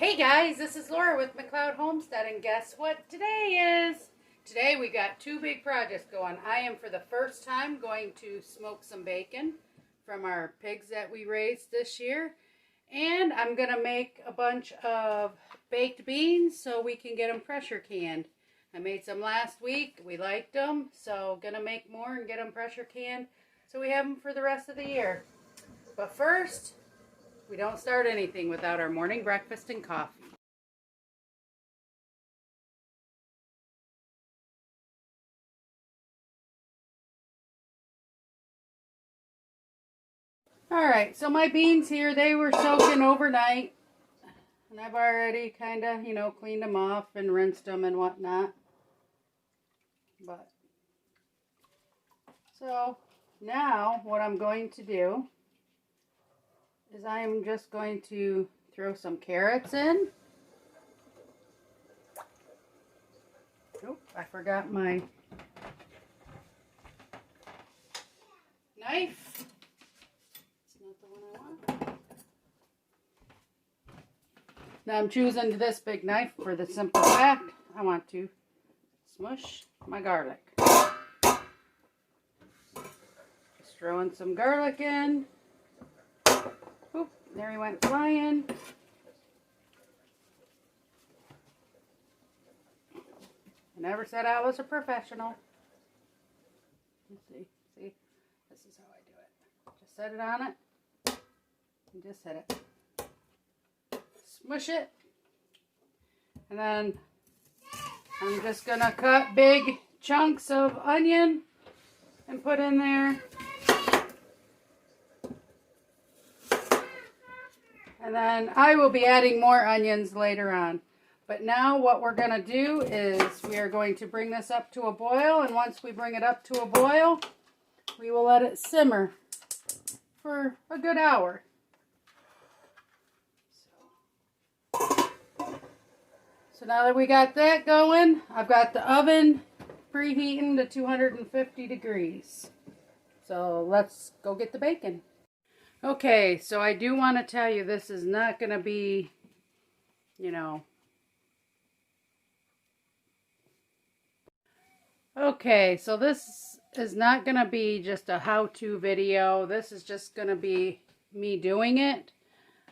Hey guys, this is Laura with McLeod Homestead, and guess what today is? Today we got two big projects going. I am for the first time going to smoke some bacon from our pigs that we raised this year. And I'm going to make a bunch of baked beans so we can get them pressure canned. I made some last week. We liked them, so going to make more and get them pressure canned so we have them for the rest of the year. But first, we don't start anything without our morning breakfast and coffee. Alright, so my beans here, they were soaking overnight. And I've already kind of, cleaned them off and rinsed them and whatnot. So now what I'm going to do is I'm just going to throw some carrots in. Oh, I forgot my knife. It's not the one I want. Now I'm choosing this big knife for the simple fact I want to smush my garlic. Just throwing some garlic in. Oop, there he went flying. I never said I was a professional. Let's see. See? This is how I do it. Just set it on it. And just hit it. Smush it. And then I'm just going to cut big chunks of onion and put in there. And then I will be adding more onions later on. But now what we're going to do is we are going to bring this up to a boil. And once we bring it up to a boil, we will let it simmer for a good hour. So now that we got that going, I've got the oven preheating to 250 degrees. So let's go get the bacon. Okay, so I do want to tell you this is not going to be, Okay, so this is not going to be just a how-to video. This is just going to be me doing it.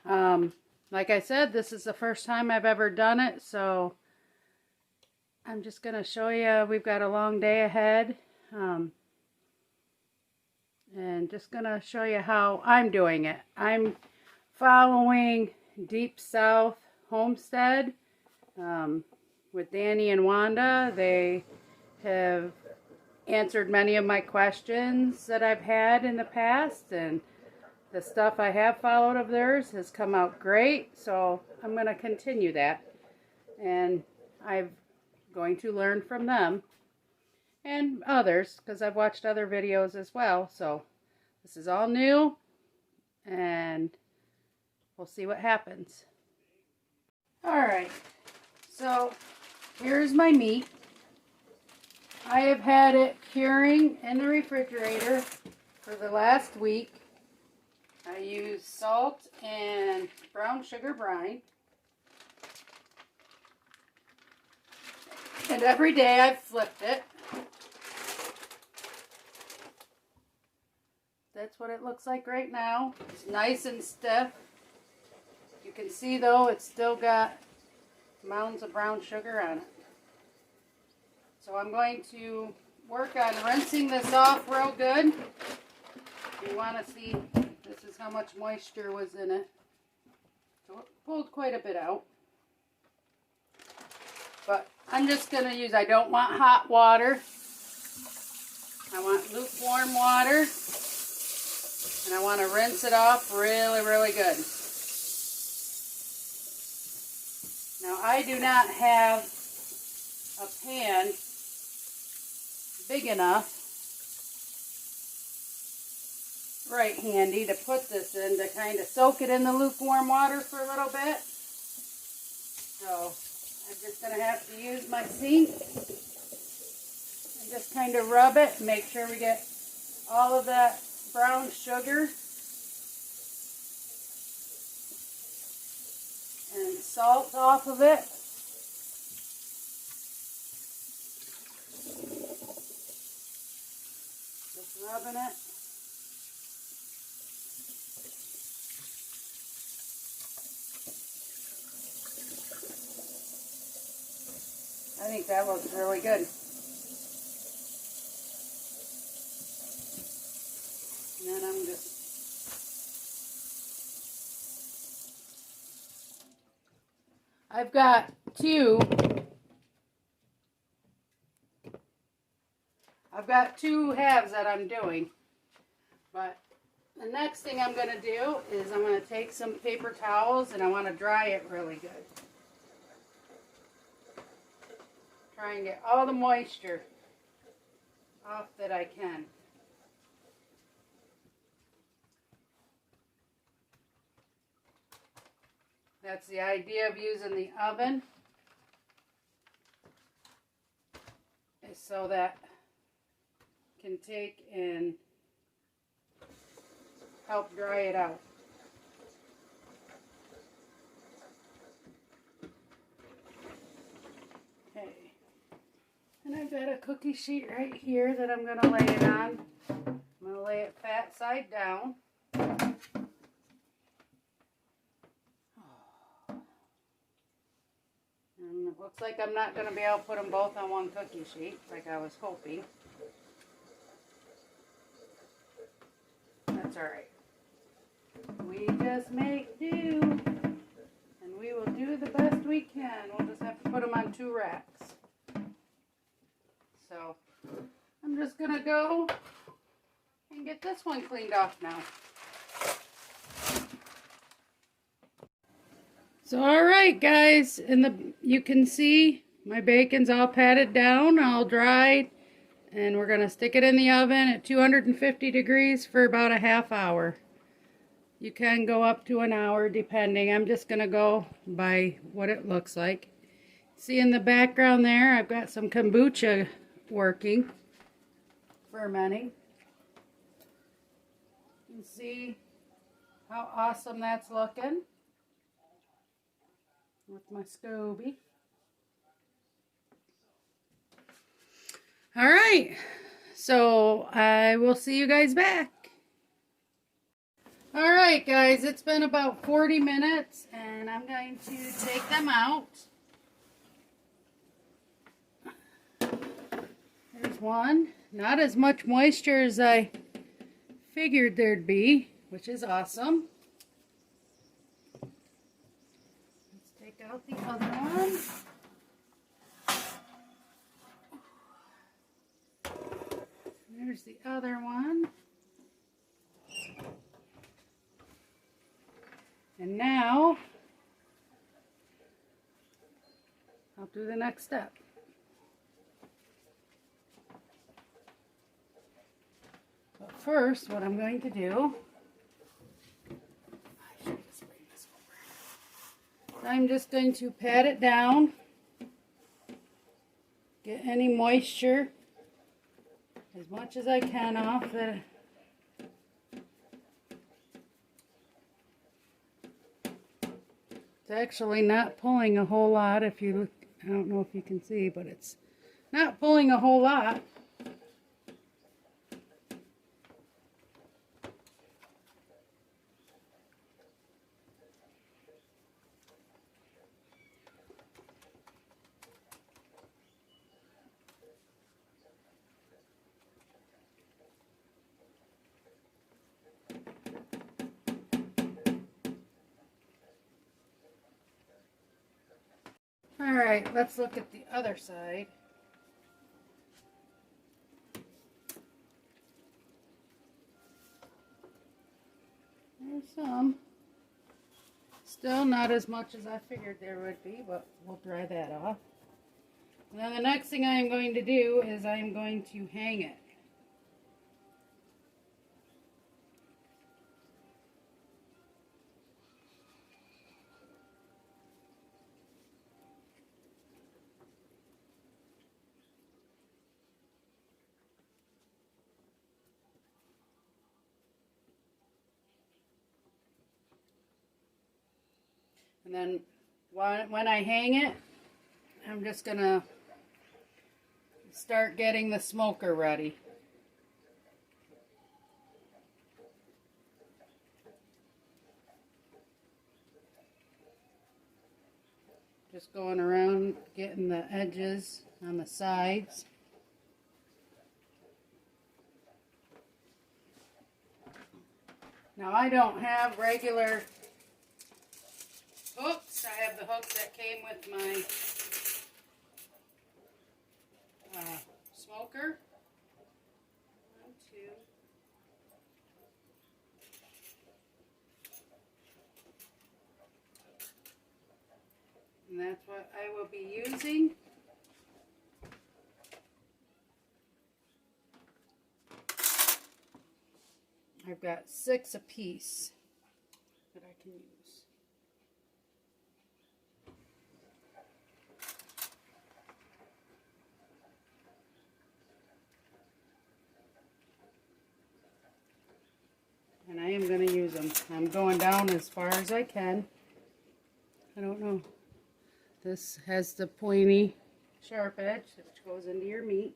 Like I said, this is the first time I've ever done it, so I'm just going to show you. We've got a long day ahead. And just going to show you how I'm doing it. I'm following Deep South Homestead with Danny and Wanda. They have answered many of my questions that I've had in the past, and the stuff I have followed of theirs has come out great, so I'm going to continue that. And I'm going to learn from them and others, because I've watched other videos as well. So this is all new, and we'll see what happens. Alright, so here's my meat. I have had it curing in the refrigerator for the last week. I use salt and brown sugar brine. And every day I've flipped it. That's what it looks like right now. It's nice and stiff. You can see though it's still got mounds of brown sugar on it. So I'm going to work on rinsing this off real good. You want to see, this is how much moisture was in it. So it pulled quite a bit out. But I'm just going to use, I don't want hot water. I want lukewarm water. And I want to rinse it off really, really good. Now I do not have a pan big enough right handy to put this in to kind of soak it in the lukewarm water for a little bit. So I'm just going to have to use my sink and just kind of rub it and make sure we get all of that brown sugar and salt off of it. Just rubbing it. I think that looks really good. And then I'm just I've got two halves that I'm doing. But the next thing I'm going to do is I'm going to take some paper towels and I want to dry it really good. Try and get all the moisture off that I can. That's the idea of using the oven, is so that can take and help dry it out. Okay, and I've got a cookie sheet right here that I'm going to lay it on. I'm going to lay it fat side down. And it looks like I'm not going to be able to put them both on one cookie sheet like I was hoping. That's alright. We just make do, and we will do the best we can. We'll just have to put them on 2 racks. So, I'm just going to go and get this one cleaned off now. So, alright guys, you can see my bacon's all patted down, all dried. And we're going to stick it in the oven at 250 degrees for about a half hour. You can go up to an hour depending. I'm just going to go by what it looks like. See in the background there, I've got some kombucha working, fermenting. You can see how awesome that's looking with my SCOBY. All right, so I will see you guys back. All right, guys, it's been about 40 minutes, and I'm going to take them out. There's one. Not as much moisture as I figured there'd be, which is awesome. Let's take out the other one. There's the other one. And now, I'll do the next step. But first, what I'm going to do, I should just bring this over. I'm just going to pat it down, get any moisture as much as I can off the It's actually not pulling a whole lot. If you look, I don't know if you can see, but it's not pulling a whole lot. All right, let's look at the other side. There's some. Still not as much as I figured there would be, but we'll dry that off. And then the next thing I'm going to do is I'm going to hang it. And then when I hang it, I'm just gonna start getting the smoker ready. Just going around getting the edges on the sides. Now I don't have regular hooks. I have the hooks that came with my smoker. 1, 2. And that's what I will be using. I've got 6 apiece that I can use. And I am going to use them. I'm going down as far as I can. I don't know. This has the pointy, sharp edge which goes into your meat.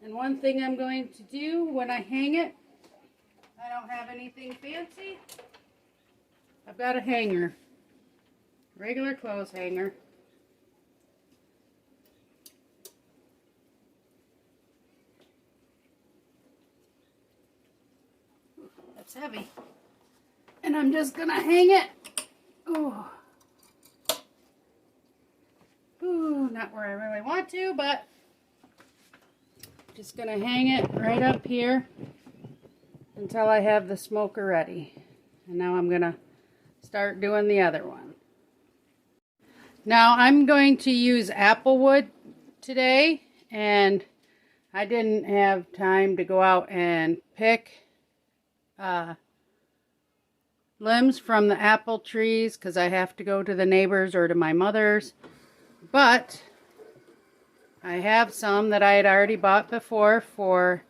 And one thing I'm going to do when I hang it, I don't have anything fancy. I've got a hanger, regular clothes hanger. That's heavy. And I'm just gonna hang it. Ooh, not where I really want to, but just gonna hang it right up here until I have the smoker ready. And now I'm gonna start doing the other one. Now I'm going to use apple wood today, and I didn't have time to go out and pick limbs from the apple trees because I have to go to the neighbors or to my mother's. But I have some that I had already bought before for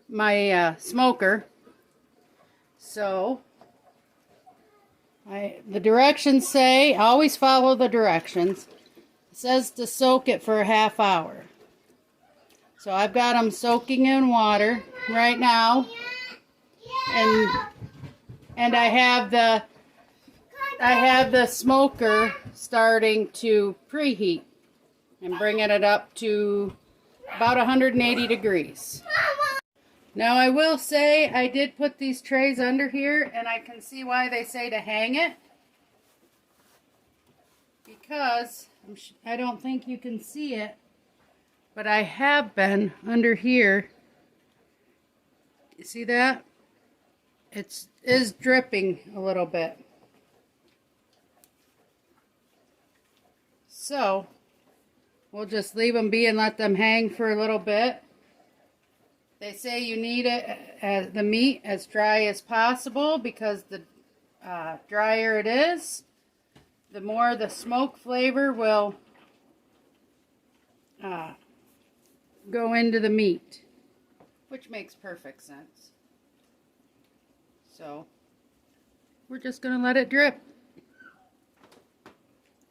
my smoker. So the directions say, always follow the directions. It says to soak it for a half hour. So I've got them soaking in water right now. And I have the smoker starting to preheat and bringing it up to about 180 degrees. Now I will say I did put these trays under here, and I can see why they say to hang it, because I don't think you can see it, but I have been under here. You see that? It is dripping a little bit. So we'll just leave them be and let them hang for a little bit. They say you need the meat as dry as possible, because the drier it is, the more the smoke flavor will go into the meat, which makes perfect sense. So we're just going to let it drip.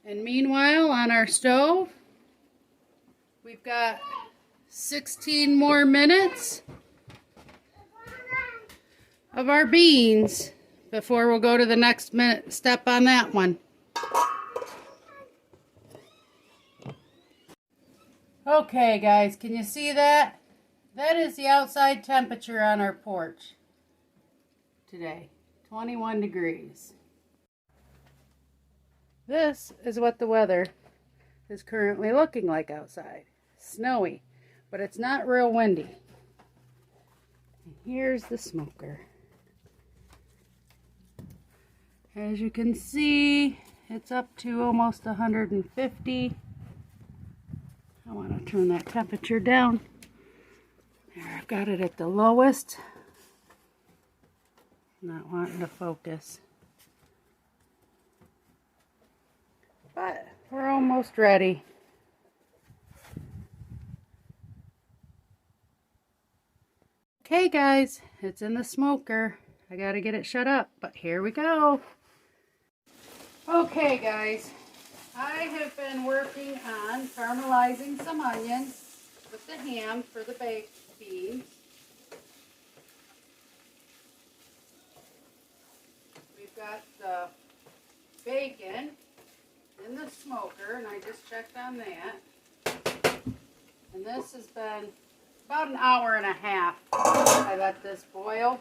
And meanwhile, on our stove, we've got 16 more minutes of our beans before we'll go to the next step on that one. Okay guys, can you see that? That is the outside temperature on our porch today, 21 degrees. This is what the weather is currently looking like outside. Snowy, but it's not real windy. And here's the smoker. As you can see, it's up to almost 150. I want to turn that temperature down. There, I've got it at the lowest. Not wanting to focus. But we're almost ready. Okay guys, it's in the smoker. I gotta get it shut up, but here we go. Okay guys, I have been working on caramelizing some onions with the ham for the baked beans. We've got the bacon in the smoker, and I just checked on that. And this has been about an hour and a half. I let this boil.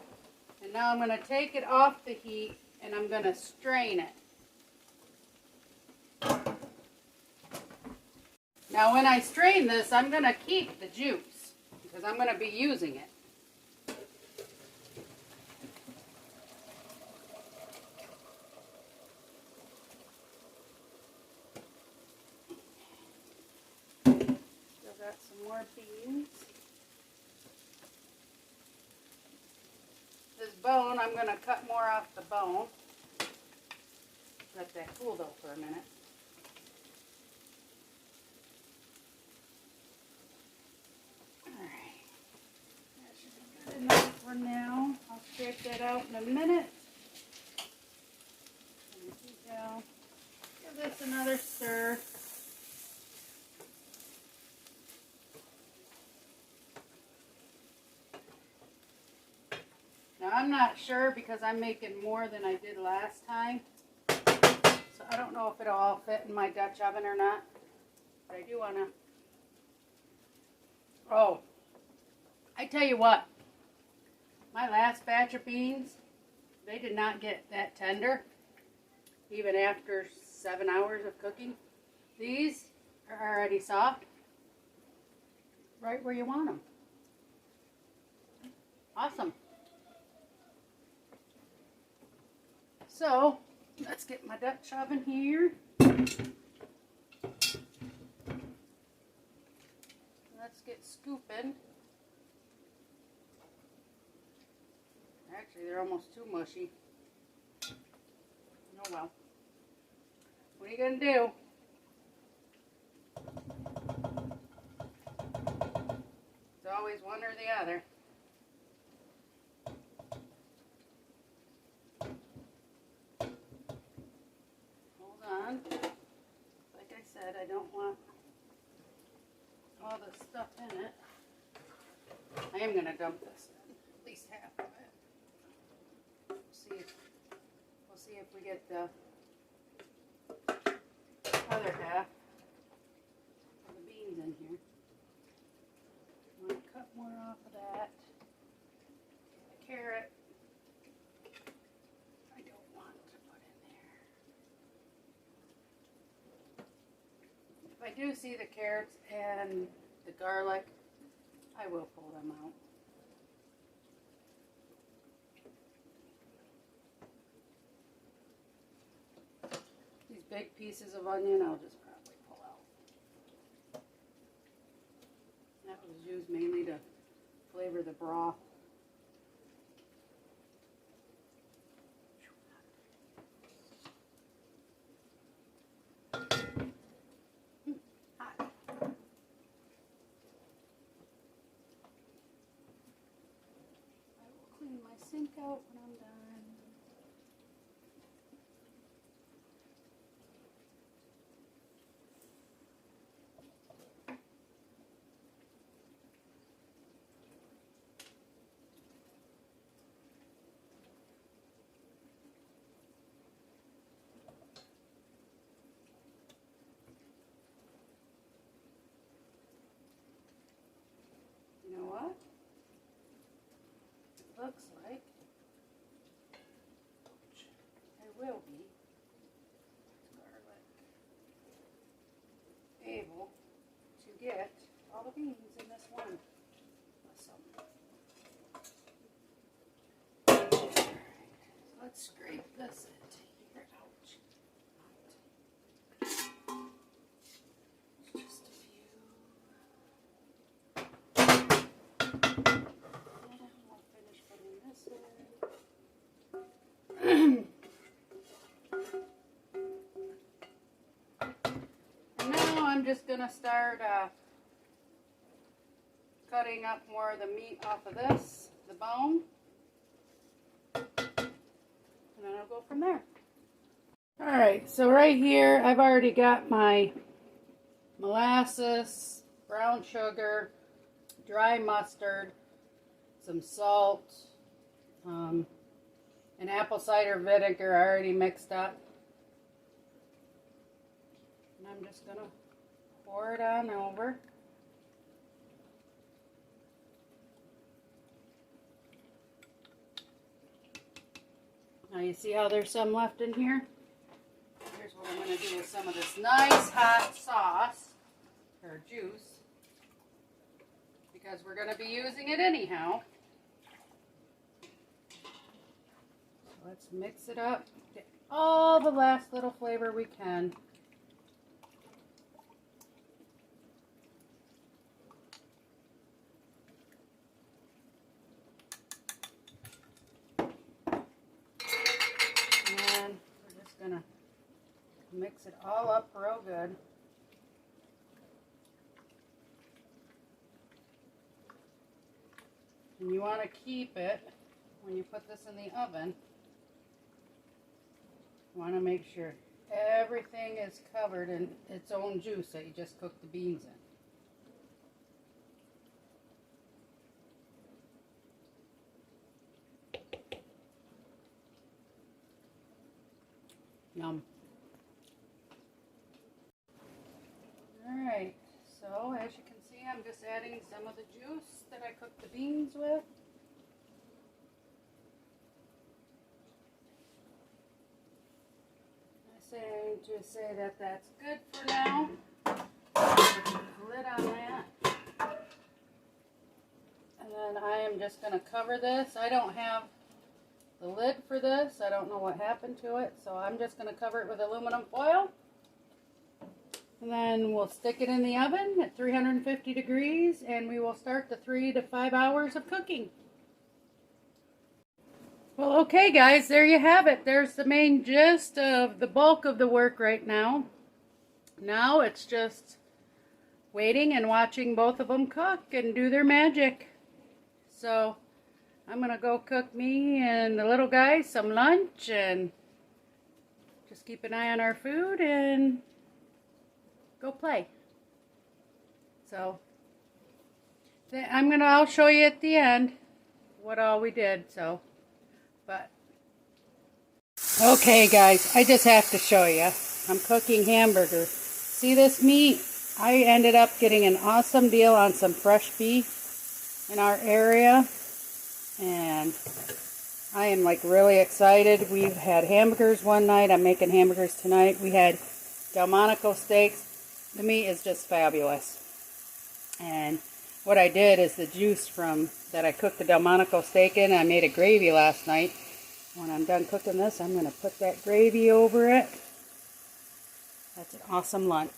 And now I'm going to take it off the heat and I'm going to strain it. Now when I strain this, I'm going to keep the juice because I'm going to be using it. Still got some more beans. This bone, I'm going to cut more off the bone. Let that cool though for a minute. Alright. That should be good enough for now. I'll scrape that out in a minute. Give this another stir. Now I'm not sure because I'm making more than I did last time. So I don't know if it'll all fit in my Dutch oven or not. But I do want to... Oh, I tell you what. My last batch of beans, they did not get that tender. Even after 7 hours of cooking. These are already soft. Right where you want them. Awesome. So, let's get my Dutch oven here. Let's get scooping. Actually, they're almost too mushy. Oh well. What are you going to do? It's always one or the other. Like I said, I don't want all the stuff in it. I am going to dump this in, at least half of it. We'll see if we get the other half of the beans in here. I'm going to cut more off of that. The carrot. If I do see the carrots and the garlic, I will pull them out. These big pieces of onion, I'll just probably pull out. That was used mainly to flavor the broth. Sink out when I'm done. You know what? It looks like will be garlic able to get all the beans in this one. Awesome. Alright, so let's scrape this into here. Ouch. Just a few. I'm just going to start cutting up more of the meat off of this, the bone. And then I'll go from there. Alright, so right here I've already got my molasses, brown sugar, dry mustard, some salt, and apple cider vinegar already mixed up. And I'm just going to pour it on over. Now you see how there's some left in here? Here's what I'm going to do with some of this nice hot sauce, or juice, because we're going to be using it anyhow. So let's mix it up, get all the last little flavor we can. And we're just going to mix it all up real good. And you want to keep it, when you put this in the oven, you want to make sure everything is covered in its own juice that you just cooked the beans in. Yum. Alright, so as you can see, I'm just adding some of the juice that I cooked the beans with. I just say that that's good for now. Put the lid on that. And then I am just going to cover this. I don't have the lid for this. I don't know what happened to it, so I'm just going to cover it with aluminum foil. And then we'll stick it in the oven at 350 degrees, and we will start the 3 to 5 hours of cooking. Well, okay guys, there you have it. There's the main gist of the bulk of the work right now. Now it's just waiting and watching both of them cook and do their magic. So I'm going to go cook me and the little guys some lunch and just keep an eye on our food and go play. So I'll show you at the end what all we did. But okay guys, I just have to show you. I'm cooking hamburger. See this meat? I ended up getting an awesome deal on some fresh beef in our area, and I am like really excited. We've had hamburgers one night. I'm making hamburgers tonight. We had Delmonico steaks. The meat is just fabulous. And what I did is the juice from that I cooked the Delmonico steak in, I made a gravy last night. When I'm done cooking this, I'm going to put that gravy over it. That's an awesome lunch.